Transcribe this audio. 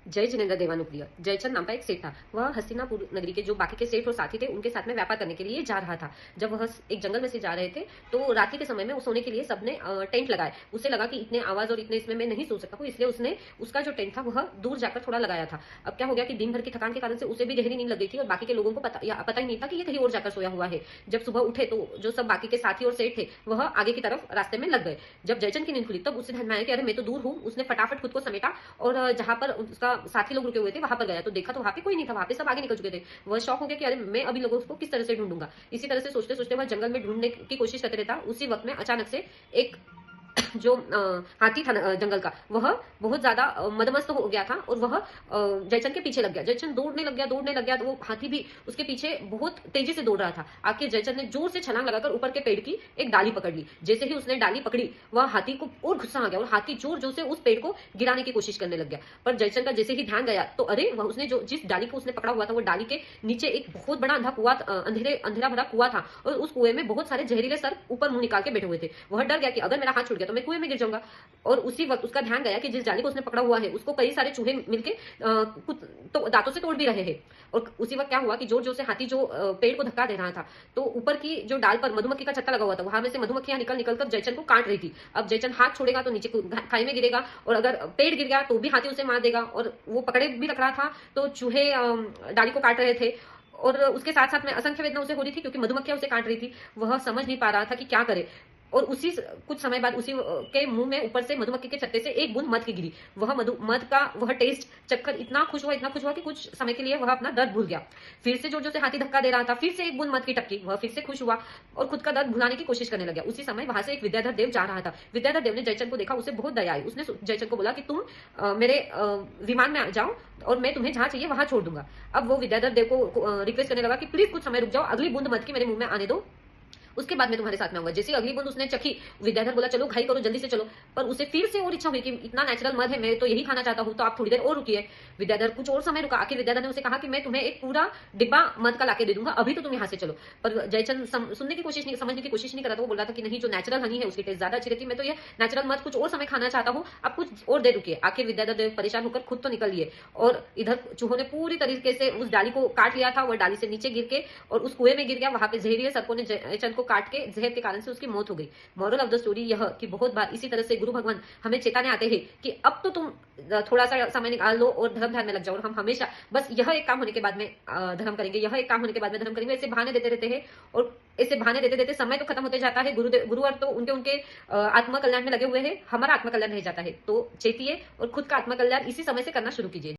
जय जिनेन्द्र देवानुप्रिय। जयचंद नाम का एक सेठ था। वह हस्तिनापुर नगरी के जो बाकी के सेठ और साथी थे उनके साथ में व्यापार करने के लिए जा रहा था। जब वह एक जंगल में से जा रहे थे तो रात्रि के समय में सोने के लिए सबने टेंट लगाए। उसे लगा कि इतने आवाज और इतने इसमें मैं नहीं सो सकता हूँ, इसलिए उसने उसका जो टेंट था वह दूर जाकर थोड़ा लगाया था। अब क्या हो गया कि दिन भर की थकान के कारण से उसे भी गहरी नींद लग गई थी और बाकी के लोगों को पता ही नहीं था कि ये कहीं और जाकर सोया हुआ है। जब सुबह उठे तो जो सब बाकी के साथी और सेठ थे वह आगे की तरफ रास्ते में लग गए। जब जयचंद की नींद खुली तब उसे ध्यान में आया कि अरे मैं तो दूर हूँ। उसने फटाफट खुद को समेटा और जहां पर उसका साथी लोग रुके हुए थे वहां पर गया तो देखा तो वहां पे कोई नहीं था, वहां पे सब आगे निकल चुके थे। वह शौक हो गया कि अरे मैं अभी लोगों को किस तरह से ढूंढूंगा। इसी तरह से सोचते सोचते वह जंगल में ढूंढने की कोशिश करते रहता। उसी वक्त में अचानक से एक जो हाथी था जंगल का वह बहुत ज्यादा मदमस्त हो गया था और वह जयचंद के पीछे लग गया। जयचंद दौड़ने लग गया तो वो हाथी भी उसके पीछे बहुत तेजी से दौड़ रहा था। आखिर जयचंद ने जोर से छलांग लगाकर ऊपर के पेड़ की एक डाली पकड़ ली। जैसे ही उसने डाली पकड़ी वह हाथी को और गुस्सा आ गया और हाथी जोर जोर से उस पेड़ को गिराने की कोशिश करने लग गया। पर जयचंद का जैसे ही ध्यान गया तो अरे वह उसने जो जिस डाली को उसने पकड़ा हुआ था वो डाली के नीचे एक बहुत बड़ा अंधेरा भरा कुआं था और उस कुएं में बहुत सारे जहरीले सर्प ऊपर मुंह निकाल के बैठे हुए थे। वह डर गया कि अगर मेरा हाथ छूट गया तो मैं कुएं में गिर जाऊंगा। और उसी वक्त उसका ध्यान गया कि जिस जाली को उसने पकड़ा हुआ है उसको कई सारे चूहे मिलके कुछ तो दांतों से तोड़ भी रहे हैं। और उसी वक्त क्या हुआ कि जोर जोर से हाथी जो पेड़ को धक्का दे रहा था तो ऊपर की जो डाल पर मधुमक्खी का छत्ता लगा हुआ था वहां में से मधुमक्खियां निकल निकल कर जयचंद को काट रही थी। अब जयचंद हाथ छोड़ेगा तो नीचे खाई में गिरेगा और अगर पेड़ गिर गया तो भी हाथी उसे मार देगा। और वो पकड़े भी रख रहा था तो चूहे डाली को काट रहे थे और उसके साथ साथ में असंख्य वेदना उसे हो रही थी क्योंकि मधुमक्खियां उसे काट रही थी। वह समझ नहीं पा रहा था कि क्या करे। और उसी कुछ समय बाद उसी के मुंह में ऊपर से मधुमक्खी के छत्ते से एक बूंद मध की गिरी। वह मध का वह टेस्ट चखकर इतना खुश हुआ कि कुछ समय के लिए वह अपना दर्द भूल गया। फिर से जो से हाथी धक्का दे रहा था फिर से एक बूंद मध की टपकी। वह फिर से खुश हुआ और खुद का दर्द भुलाने की कोशिश करने लगा। उसी समय वहां से एक विद्याधर देव जा रहा था। विद्याधर देव ने जयचंद को देखा, उसे बहुत दया आई। उसने जयचंद को बोला कि तुम मेरे विमान में जाओ और मैं तुम्हें जहां चाहिए वहां छोड़ दूंगा। अब वो विद्याधर देव को रिक्वेस्ट करने लगा कि प्लीज कुछ समय रुक जाओ, अगली बूंद मध की मेरे मुंह में आने दो, उसके बाद मैं तुम्हारे साथ में आऊंगा। जैसे अगली बूंद उसने चखी विद्याधर बोला चलो घाई करो जल्दी से चलो। पर उसे फिर से और इच्छा हुई कि इतना नेचुरल मध है, मैं तो यही खाना चाहता हूं, तो आप थोड़ी देर और रुकिए। विद्याधर कुछ और समय रुका। आखिर विद्याधर ने उसे कहा कि मैं तुम्हें एक पूरा डिब्बा मध का लाके दे दूंगा, अभी तो तुम यहाँ से चलो। पर जयचंद सुनने की कोशिश नहीं, समझने की कोशिश नहीं कर रहा था। वो बोल रहा था कि नहीं, जो नेचुरल हनी है उसकी टेस्ट ज्यादा अच्छी रहती है, मैं तो ये नेचुरल मध कुछ और समय खाना चाहता हूँ, आप कुछ और देर रुकिए। आखिर विद्याधर देव परेशान होकर खुद तो निकल लिए और इधर चूहों ने पूरी तरीके से उस डाली को काट लिया था। वह डाली से नीचे गिर के और उस कुएं में गिर गया। वहां पे जहरीले सर्पों ने जयचंद को काट के जहर के कारण से उसकी मौत हो गई। मॉरल ऑफ द स्टोरी यह कि बहुत बार इसी तरह से गुरु भगवान हमें चेताने आते हैं कि अब तो तुम थोड़ा सा समय निकाल लो और धर्म ध्यान में लग जाओ। और हम हमेशा बस यह एक काम होने के बाद में धर्म करेंगे, यह एक काम होने के बाद में धर्म करेंगे, ऐसे बहाने देते रहते हैं। और ऐसे बहाने देते देते समय तो खत्म होते जाता है। गुरुवर तो उनके उनके आत्म कल्याण में लगे हुए हैं, हमारा आत्म कल्याण रह जाता है। तो चेतिए और खुद का आत्म कल्याण इसी समय से करना शुरू कीजिए।